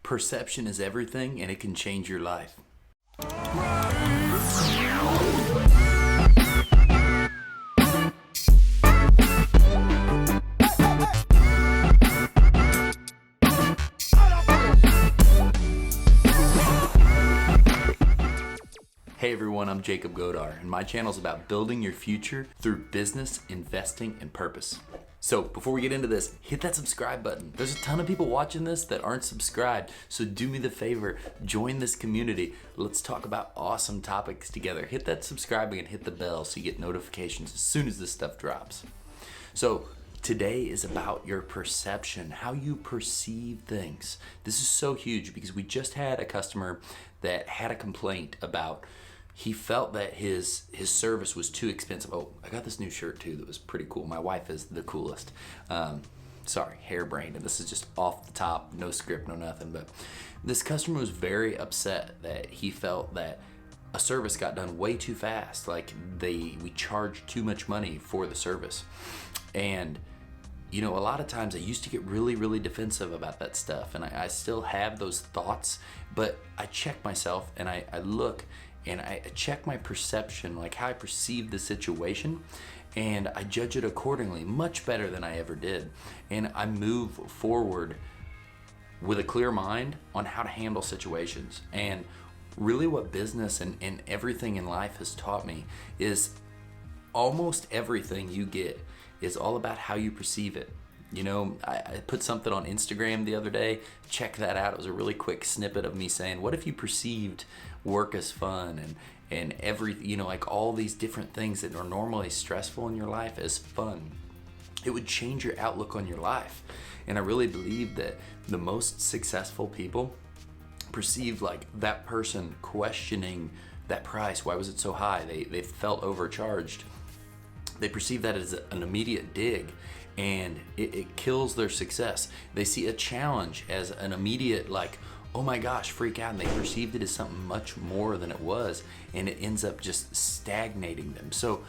Perception is everything, and it can change your life. Hey everyone, I'm Godar, and my channel is about building your future through business, investing, and purpose. So before we get into this, hit that subscribe button. There's a ton of people watching this that aren't subscribed, so do me the favor, join this community. Let's talk about awesome topics together. Hit that subscribe and hit the bell so you get notifications as soon as this stuff drops. So today is about your perception, how you perceive things. This is so huge because we just had a customer that had a complaint about he felt that his service was too expensive. Oh, I got this new shirt too that was pretty cool. My wife is the coolest. Sorry, harebrained, and this is just off the top, no script, no nothing. But this customer was very upset that he felt that a service got done way too fast. Like we charged too much money for the service. And you know, a lot of times I used to get really defensive about that stuff, and I still have those thoughts, but I check myself and I look and I check my perception, like how I perceive the situation, and I judge it accordingly, much better than I ever did. And I move forward with a clear mind on how to handle situations. And really what business and everything in life has taught me is almost everything you get is all about how you perceive it. You know, I put something on Instagram the other day. Check that out. It was a really quick snippet of me saying, what if you perceived work as fun and you know, like all these different things that are normally stressful in your life as fun? It would change your outlook on your life. And I really believe that the most successful people perceive like that person questioning that price. Why was it so high? They felt overcharged. They perceive that as an immediate dig, and it kills their success. They see a challenge as an immediate, like, oh my gosh, freak out, and they perceived it as something much more than it was, and it ends up just stagnating them. So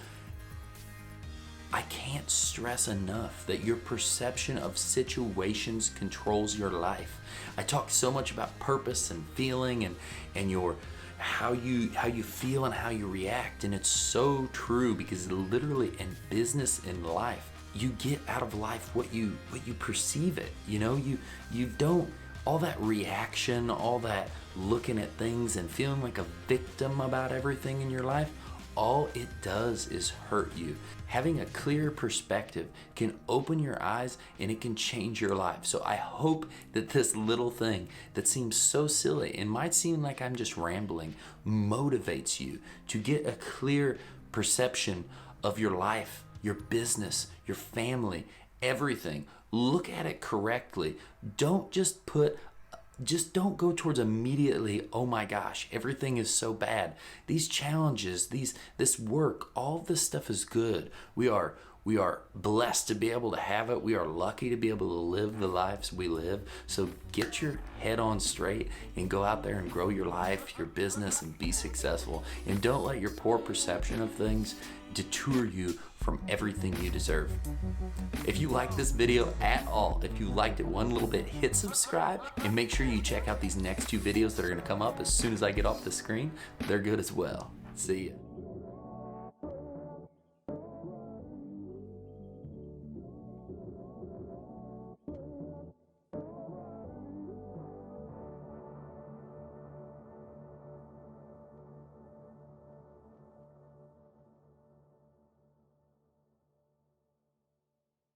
I can't stress enough that your perception of situations controls your life. I talk so much about purpose and feeling and your how you feel and how you react, and it's so true because literally in business, in life, you get out of life what you perceive it. You know, you don't, all that reaction, all that looking at things and feeling like a victim about everything in your life, all it does is hurt you. Having a clear perspective can open your eyes and it can change your life. So I hope that this little thing that seems so silly and might seem like I'm just rambling motivates you to get a clear perception of your life, your business, your family, everything. Look at it correctly. Don't don't go towards immediately, oh my gosh, everything is so bad. These challenges, this work, all this stuff is good. We are blessed to be able to have it. We are lucky to be able to live the lives we live. So get your head on straight and go out there and grow your life, your business, and be successful. And don't let your poor perception of things detour you from everything you deserve. If you like this video at all, if you liked it one little bit, hit subscribe and make sure you check out these next two videos that are gonna come up as soon as I get off the screen. They're good as well. See ya.